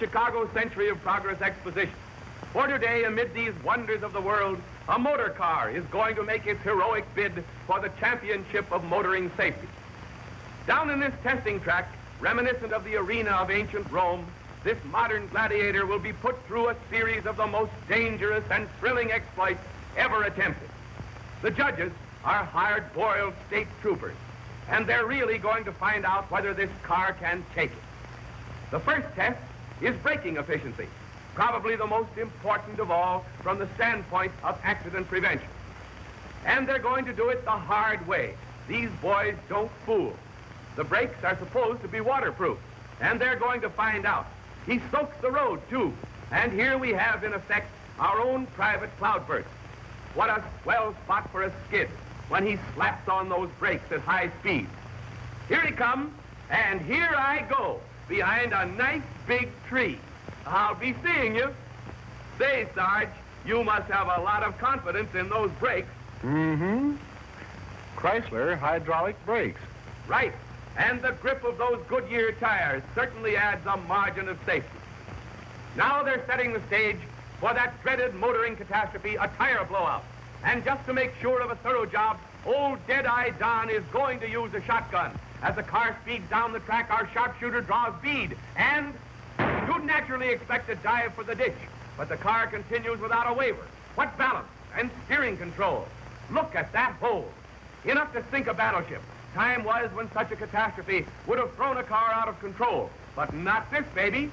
Chicago Century of Progress Exposition. For today, amid these wonders of the world, a motor car is going to make its heroic bid for the championship of motoring safety. Down in this testing track, reminiscent of the arena of ancient Rome, this modern gladiator will be put through a series of the most dangerous and thrilling exploits ever attempted. The judges are hard-boiled state troopers, and they're really going to find out whether this car can take it. The first test is braking efficiency, probably the most important of all from the standpoint of accident prevention. And they're going to do it the hard way. These boys don't fool. The brakes are supposed to be waterproof, and they're going to find out. He soaks the road, too. And here we have, in effect, our own private cloudburst. What a swell spot for a skid when he slaps on those brakes at high speed. Here he comes, and here I go, behind a nice big tree. I'll be seeing you. Say, Sarge, you must have a lot of confidence in those brakes. Mm-hmm. Chrysler hydraulic brakes. Right. And the grip of those Goodyear tires certainly adds a margin of safety. Now they're setting the stage for that dreaded motoring catastrophe, a tire blowout. And just to make sure of a thorough job, old Dead-Eye Don is going to use a shotgun. As the car speeds down the track, our sharpshooter draws bead. And you'd naturally expect a dive for the ditch, but the car continues without a waver. What balance and steering control. Look at that hole. Enough to sink a battleship. Time was when such a catastrophe would have thrown a car out of control. But not this baby.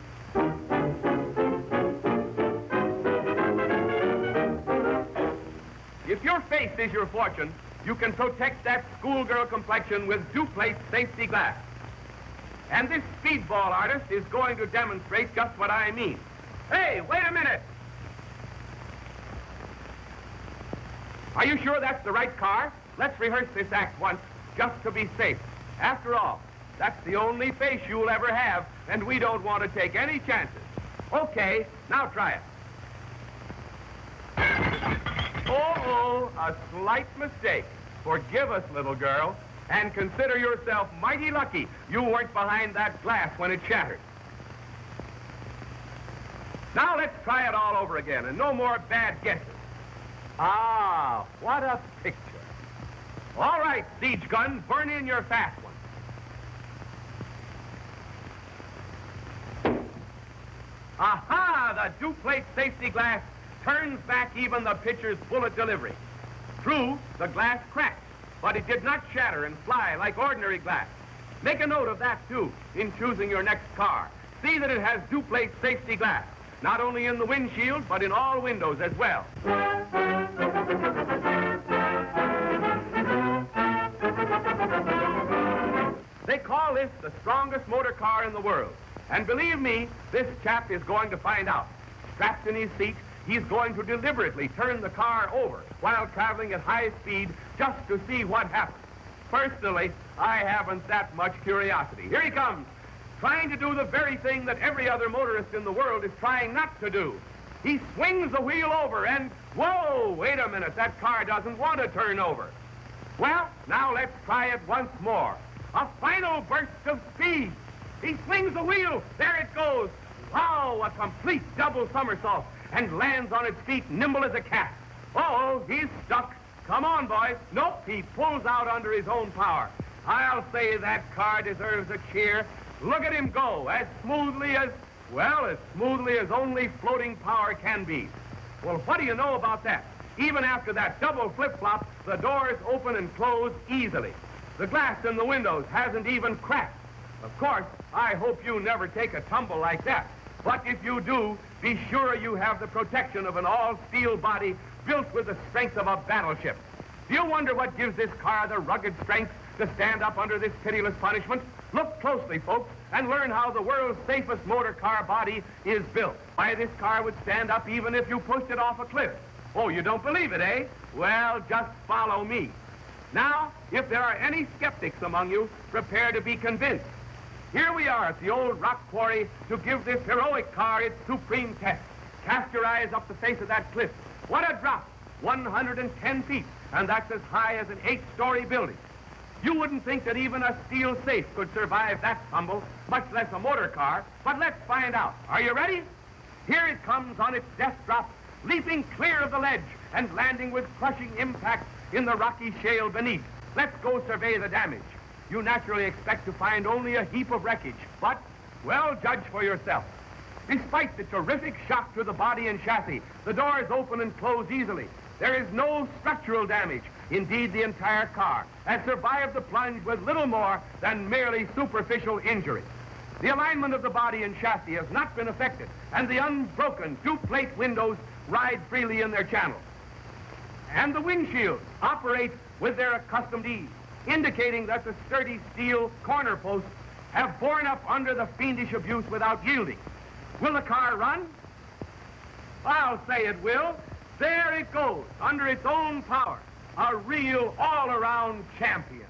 If your face is your fortune, you can protect that schoolgirl complexion with duplicate safety glass. And this speedball artist is going to demonstrate just what I mean. Hey, wait a minute! Are you sure that's the right car? Let's rehearse this act once, just to be safe. After all, that's the only face you'll ever have, and we don't want to take any chances. Okay, now try it. Oh, a slight mistake. Forgive us, little girl, and consider yourself mighty lucky you weren't behind that glass when it shattered. Now let's try it all over again, and no more bad guesses. Ah, what a picture. All right, siege gun, burn in your fast one. Aha, the duplicate safety glass turns back even the pitcher's bullet delivery. True, the glass cracked, but it did not shatter and fly like ordinary glass. Make a note of that, too, in choosing your next car. See that it has duplicate safety glass, not only in the windshield, but in all windows as well. They call this the strongest motor car in the world. And believe me, this chap is going to find out. Strapped in his seat, he's going to deliberately turn the car over while traveling at high speed just to see what happens. Personally, I haven't that much curiosity. Here he comes, trying to do the very thing that every other motorist in the world is trying not to do. He swings the wheel over and, whoa, wait a minute, that car doesn't want to turn over. Well, now let's try it once more. A final burst of speed. He swings the wheel. There it goes. Wow, a complete double somersault, and lands on its feet nimble as a cat. Uh-oh, he's stuck. Come on, boys. Nope, he pulls out under his own power. I'll say that car deserves a cheer. Look at him go, as smoothly as only floating power can be. Well, what do you know about that? Even after that double flip-flop, the doors open and close easily. The glass in the windows hasn't even cracked. Of course, I hope you never take a tumble like that. But if you do, be sure you have the protection of an all-steel body built with the strength of a battleship. Do you wonder what gives this car the rugged strength to stand up under this pitiless punishment? Look closely, folks, and learn how the world's safest motor car body is built. Why, this car would stand up even if you pushed it off a cliff. Oh, you don't believe it, eh? Well, just follow me. Now, if there are any skeptics among you, prepare to be convinced. Here we are at the old rock quarry to give this heroic car its supreme test. Cast your eyes up the face of that cliff. What a drop! 110 feet, and that's as high as an 8-story building. You wouldn't think that even a steel safe could survive that tumble, much less a motor car, but let's find out. Are you ready? Here it comes on its death drop, leaping clear of the ledge and landing with crushing impact in the rocky shale beneath. Let's go survey the damage. You naturally expect to find only a heap of wreckage, but, well, judge for yourself. Despite the terrific shock to the body and chassis, the doors open and close easily. There is no structural damage. Indeed, the entire car has survived the plunge with little more than merely superficial injury. The alignment of the body and chassis has not been affected, and the unbroken two-plate windows ride freely in their channels. And the windshields operate with their accustomed ease, indicating that the sturdy steel corner posts have borne up under the fiendish abuse without yielding. Will the car run? I'll say it will. There it goes, under its own power, a real all-around champion.